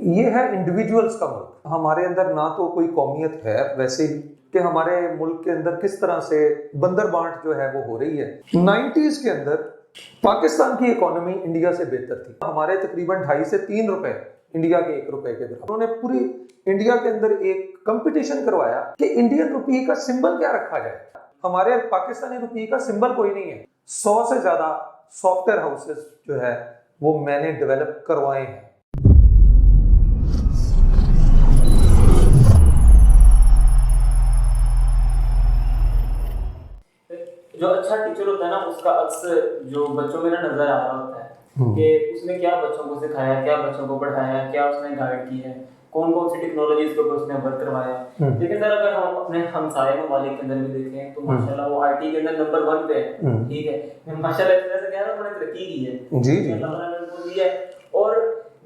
ये है इंडिविजुअल्स का मुल्क। हमारे अंदर ना तो कोई कौमियत है वैसे ही कि हमारे मुल्क के अंदर किस तरह से बंदर बांट जो है वो हो रही है। 90s के अंदर पाकिस्तान की इकोनॉमी इंडिया से बेहतर थी। हमारे तकरीबन 2.5 से 3 रुपए इंडिया के 1 रुपए के बराबर। उन्होंने पूरी इंडिया के अंदर एक कंपटीशन करवाया कि इंडियन रुपये का सिंबल क्या रखा जाए। हमारे पाकिस्तानी रुपये का सिंबल कोई नहीं है। 100 से ज्यादा सॉफ्टवेयर हाउसेस जो है वो मैंने डेवलप करवाए हैं। जो अच्छा टीचर होता है ना, उसका अक्सर जो बच्चों में ना नजर आ रहा होता है कि उसने क्या बच्चों को सिखाया, क्या बच्चों को पढ़ाया, क्या उसने गाइड की है, कौन कौन सी टेक्नोलॉजीज के ऊपर उसने वर्क करवाया। लेकिन सर अगर हम अपने हमसाये ममालिक के अंदर भी देखें तो माशाल्लाह वो आईटी के अंदर नंबर 1 पे है। ठीक है, माशाल्लाह इस तरह से क्या है, उन्होंने तरक्की की है। जी जी अल्लाह ताला ने उनको दी है। और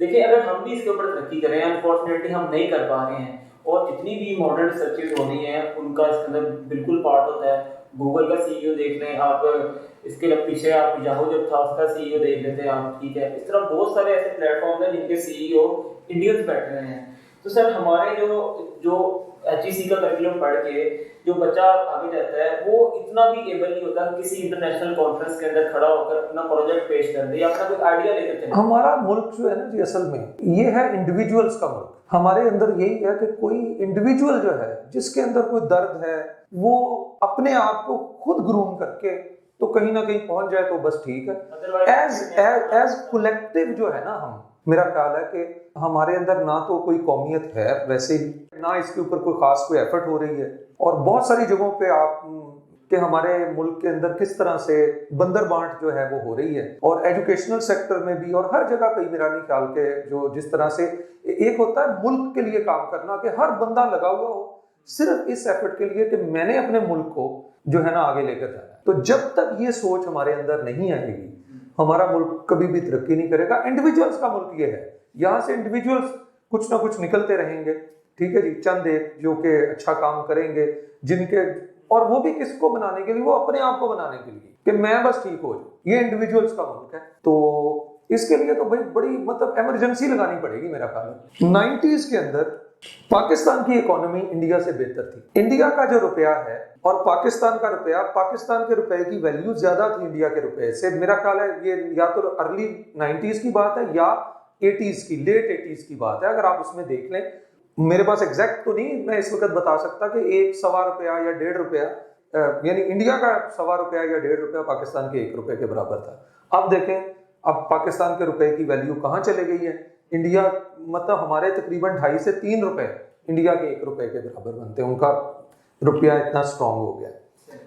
देखिए अगर हम भी इसके ऊपर तरक्की करें, अनफॉर्चुनेटली हम नहीं कर पा रहे हैं, और जितनी भी मॉडर्न सर्चेज हो रही हैं उनका इसके अंदर बिल्कुल पार्ट होता है। गूगल का सीईओ देख लें आप, इसके पीछे आप याहू जब था उसका सीईओ देख लेते हैं आप। ठीक है, इस तरह बहुत सारे ऐसे प्लेटफॉर्म हैं जिनके सीईओ इंडियंस बैठे हुए हैं। तो सर हमारे जो एचईसी का करिकुलम पढ़ के जो बच्चा आगे जाता है वो इतना भी एबल नहीं होता किसी इंटरनेशनल कॉन्फ्रेंस के अंदर खड़ा होकर अपना प्रोजेक्ट पेश कर दे या अपना कोई आइडिया लेकर चले। हमारा मुल्क जो है ना जी, असल में ये है इंडिविजुअल्स का मुल्क। हमारे अंदर यही है कि कोई इंडिविजुअल जो है जिसके अंदर कोई दर्द है वो अपने आप को खुद ग्रूम करके तो कहीं ना कहीं पहुंच जाए तो बस ठीक है। एज कलेक्टिव जो है ना, हम मेरा ख्याल है कि हमारे अंदर ना तो कोई कौमियत है वैसे ही, ना इसके ऊपर कोई एफर्ट हो रही है। और बहुत सारी जगहों पे आप कि हमारे मुल्क के अंदर किस तरह से बंदर बांट जो है वो हो रही है, और एजुकेशनल सेक्टर में भी और हर जगह पे मेरा नहीं ख्याल के जो जिस तरह से एक होता है मुल्क के लिए काम करना कि हर बंदा लगा हुआ हो सिर्फ इस एफर्ट के लिए कि मैंने अपने मुल्क को जो है ना आगे लेकर जाना है। तो जब तक ये सोच हमारे अंदर नहीं आएगी हमारा मुल्क कभी भी तरक्की नहीं करेगा। इंडिविजुअल्स का मुल्क ये है, यहाँ से इंडिविजुअल्स कुछ ना कुछ निकलते रहेंगे। ठीक है जी, चंद एक जो कि अच्छा काम करेंगे जिनके, और वो भी किसको बनाने के लिए, वो अपने आप को बनाने के लिए कि मैं बस ठीक हो जाऊं। ये इंडिविजुअल्स का मुल्क है। तो इसके लिए तो भाई बड़ी मतलब इमरजेंसी लगानी पड़ेगी मेरा ख्याल। 90s के अंदर पाकिस्तान की इकोनॉमी इंडिया से बेहतर थी। इंडिया का जो रुपया है और पाकिस्तान का रुपया, पाकिस्तान के रुपए की वैल्यू ज्यादा थी इंडिया के रुपए से। मेरा ख्याल है ये या तो अर्ली 90s की बात है या 80s की, लेट 80s की बात है। अगर आप उसमें देख लें, मेरे पास एग्जैक्ट तो नहीं मैं इस वक्त बता सकता कि 1 रुपया या 1.5 रुपया, यानी इंडिया का 1.25 रुपया या 1.5 रुपया पाकिस्तान के 1 रुपए के बराबर था। अब देखें अब पाकिस्तान के रुपए की वैल्यू कहाँ चले गई है। इंडिया मतलब हमारे तकरीबन 2.5 से 3 रुपए इंडिया के 1 रुपए के बराबर बनते हैं। उनका रुपया इतना स्ट्रांग हो गया।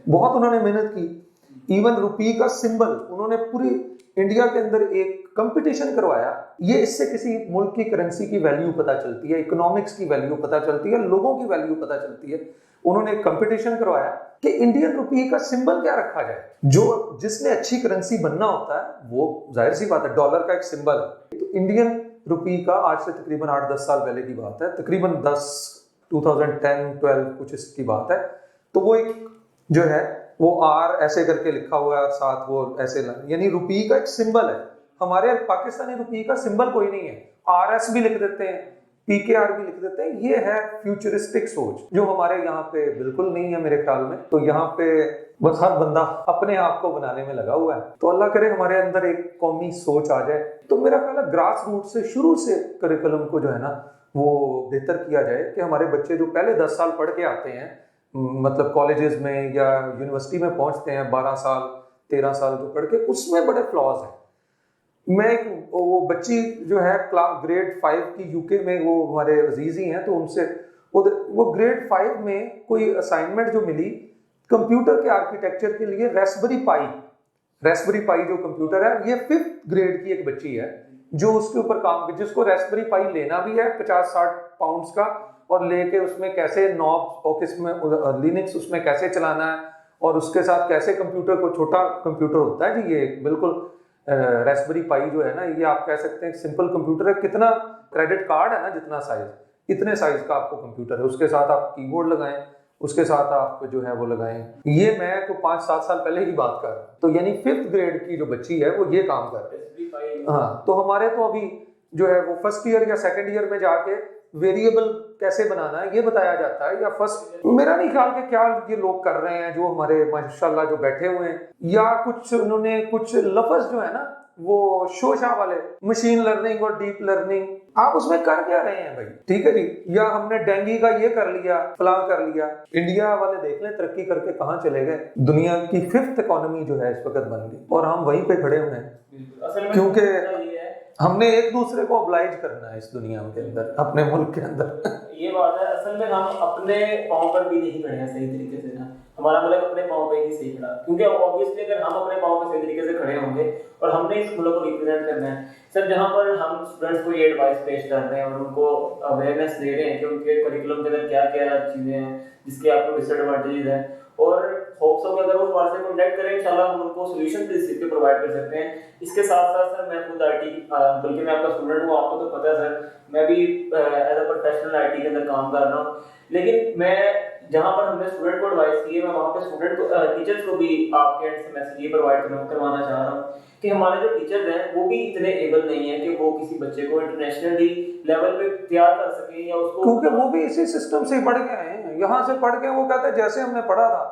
बहुत उन्होंने मेहनत की। इवन रुपये का सिंबल उन्होंने पूरी इंडिया के अंदर एक कंपटीशन करवाया। ये इससे किसी मुल्क की करेंसी की वैल्यू पता चलती है, इकोनॉमिक्स की वैल्यू पता चलती है, लोगों की वैल्यू पता चलती है। उन्होंने एक कंपटीशन करवाया कि इंडियन रुपये का सिंबल क्या रखा जाए। जो जिसने अच्छी करेंसी बनना होता है वो जाहिर सी बात है डॉलर का एक सिंबल है। तो इंडियन रुपये का आज से तकरीबन 8-10 साल पहले की बात है, तकरीबन 2010-12 कुछ इसकी बात है। तो वो एक जो है वो आर ऐसे करके लिखा हुआ है, साथ वो ऐसे, यानी रुपये का एक सिंबल है। हमारे पाकिस्तानी रुपये का सिंबल कोई नहीं है। RS भी लिख देते हैं, PKR भी लिख देते हैं। ये है फ्यूचरिस्टिक सोच जो हमारे यहाँ पे बिल्कुल नहीं है मेरे ख्याल में। तो यहाँ पे बस हर बंदा अपने आप को बनाने में लगा हुआ है। तो अल्लाह करे हमारे अंदर एक कौमी सोच आ जाए। तो मेरा ख्याल है ग्रास रूट से शुरू से करिकुलम को जो है ना वो बेहतर किया जाए कि हमारे बच्चे जो पहले 10 साल पढ़ के आते हैं, मतलब कॉलेजेस में या यूनिवर्सिटी में पहुंचते हैं 12 साल 13 साल जो पढ़ के, उसमें बड़े फ्लॉज हैं। मैं एक वो बच्ची जो है ग्रेड 5 की यूके में, वो हमारे अजीज ही हैं, तो उनसे वो ग्रेड 5 में कोई असाइनमेंट जो मिली कंप्यूटर के आर्किटेक्चर के लिए, रेस्पबेरी पाई जो कंप्यूटर है, ये 5th ग्रेड की एक बच्ची है जो उसके ऊपर काम, जिसको रेस्पबेरी पाई लेना भी है 50-60 पाउंड्स का, और लेके उसमें कैसे नॉब और किसमें लिनक्स उसमें कैसे चलाना है, और उसके साथ कैसे कंप्यूटर को, छोटा कंप्यूटर होता है जी ये बिल्कुल, रेस्पबेरी पाई जो है ना, ये आप कह सकते हैं सिंपल कंप्यूटर है। कितना क्रेडिट कार्ड है ना, जितना साइज, इतने साइज का आपको कंप्यूटर है। उसके साथ आप कीबोर्ड लगाएं, उसके साथ आप जो है वो लगाएं। ये मैं तो 5-7 साल पहले की बात कर रहा हूँ। तो यानी 5th ग्रेड की जो बच्ची है वो ये काम कर रही है। हाँ, तो हमारे तो अभी जो है वो फर्स्ट ईयर या सेकंड ईयर में जाके वेरिएबल कैसे बनाना है ये बताया जाता है, या फर्स्ट मेरा नहीं ख्याल कि क्या ये लोग कर रहे हैं जो हमारे माशाल्लाह जो बैठे हुए हैं, या कुछ उन्होंने कुछ लफ्ज जो है ना वो शोशा वाले, मशीन लर्निंग और डीप लर्निंग, आप उसमें कर क्या रहे हैं भाई? ठीक है जी, या हमने डेंगी का ये कर लिया, फलां कर लिया। इंडिया वाले देख लें तरक्की करके कहाँ चले गए, दुनिया की 5th इकोनॉमी जो है इस वक्त बन गई और हम वहीं पे खड़े हुए हैं, क्योंकि हमने एक दूसरे को ऑब्लाइज करना है इस दुनिया के अंदर, अपने मुल्क के अंदर। ये बात है, असल में हम अपने पाँव पर भी नहीं खड़े हैं सही तरीके से ना, हमारा मुल्क अपने पाँव पे ही सही खड़ा, क्योंकि ऑब्वियसली अगर हम अपने पाँव पे सही तरीके से खड़े होंगे और हमने इस मुल्क को रिप्रेजेंट करना है सर, जहाँ पर हम स्टूडेंट्स को ये एडवाइस पेश कर रहे हैं और उनको अवेयरनेस दे रहे हैं कि उनके करिकुलम के अंदर क्या क्या चीज़ें हैं जिसके आपको डिसएडवांटेजेस हैं, और होप्स हो कि अगर वो हमारे से कॉन्टैक्ट करें इंशाल्लाह हम उनको सोल्यूशन इस चीज़ के प्रोवाइड कर सकते हैं। इसके साथ साथ सर मैं खुद आईटी, बल्कि मैं आपका स्टूडेंट हूँ, आपको तो पता है सर, मैं भी एज अ प्रोफेशनल आईटी के अंदर काम कर रहा हूँ, लेकिन मैं जहाँ पर हमने स्टूडेंट को एडवाइस की है मैं वहाँ पे स्टूडेंट को टीचर्स को भी आपके एंड से मैसेज ये प्रोवाइड करवाना चाह रहा हूँ कि हमारे जो टीचर्स हैं वो भी इतने एबल नहीं है कि वो किसी बच्चे को इंटरनेशनली लेवल पे तैयार कर सके या उसको, क्योंकि वो भी इसी सिस्टम से पढ़ के आए हैं, यहाँ से पढ़ के वो कहते हैं जैसे हमने पढ़ा था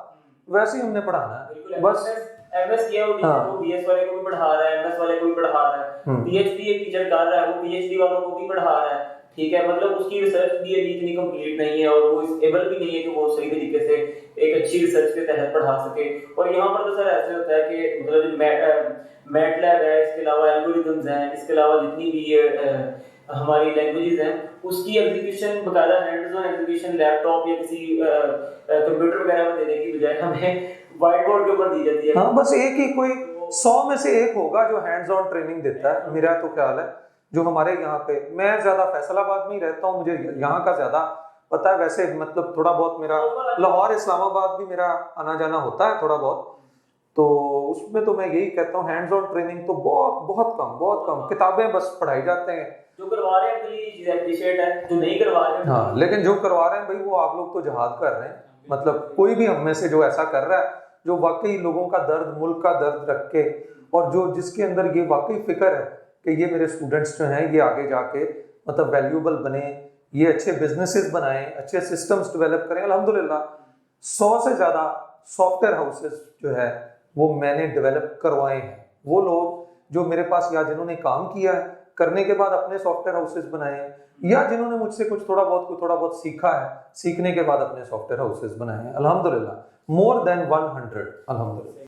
वैसे ही हमने पढ़ाना है बस। एमएस किया वो टीचर को बीएस वाले को भी पढ़ा रहा है, एमएस वाले को भी पढ़ा रहा है, पीएचडी एक टीचर कर रहा है वो पीएचडी वालों को भी पढ़ा रहा है, ठीक है, मतलब उसकी रिसर्च भी अभी इतनी कंप्लीट नहीं है और वो एबल भी नहीं है कि वो सही तरीके से एक अच्छी रिसर्च के तहत पढ़ा सके। और यहाँ पर तो सर ऐसे होता है कि मतलब मैटलैब है, इसके अलावा एल्गोरिथम्स हैं, इसके अलावा जितनी भी हमारी लैंग्वेजेस हैं उसकी एग्जीक्यूशन बकायदा हैंड्स ऑन एग्जीक्यूशन लैपटॉप या किसी कंप्यूटर वगैरह में देने की बजाय हमें व्हाइट बोर्ड के ऊपर दी जाती है। हाँ, बस एक ही कोई 100 में से एक होगा जो हैंड्स ऑन ट्रेनिंग देता है, मेरा तो ख्याल है। जो हमारे यहाँ पे, मैं ज्यादा फैसलाबाद में ही रहता हूँ, मुझे यहाँ का ज्यादा पता है, वैसे मतलब थोड़ा बहुत मेरा लाहौर इस्लामाबाद भी मेरा आना जाना होता है थोड़ा बहुत, तो उसमें तो मैं यही कहता हूँ हैंड्स ऑन ट्रेनिंग तो बहुत कम किताबें बस पढ़ाई जाते हैं, जो करवा रहे हैं ये चीज एप्रिशिएट है, जो नहीं करवा रहे हैं हाँ, लेकिन जो करवा रहे हैं भाई वो आप लोग तो जहाद कर रहे हैं, मतलब कोई भी हम में से जो ऐसा कर रहा है जो वाकई लोगों का दर्द, मुल्क का दर्द रख के, और जो जिसके अंदर ये वाकई फिक्र है कि ये मेरे स्टूडेंट्स जो हैं ये आगे जाके मतलब वैल्यूएबल बने, ये अच्छे बिजनेसेस बनाएं, अच्छे सिस्टम्स डेवलप करें। अल्हम्दुलिल्लाह 100 से ज़्यादा सॉफ्टवेयर हाउसेस जो है वो मैंने डेवलप करवाए हैं। वो लोग जो मेरे पास या जिन्होंने काम किया है करने के बाद अपने सॉफ्टवेयर हाउसेस बनाए हैं, या जिन्होंने मुझसे कुछ थोड़ा बहुत सीखा है, सीखने के बाद अपने सॉफ्टवेयर हाउसेस बनाए हैं। अल्हम्दुलिल्लाह मोर देन 100 अल्हम्दुलिल्लाह।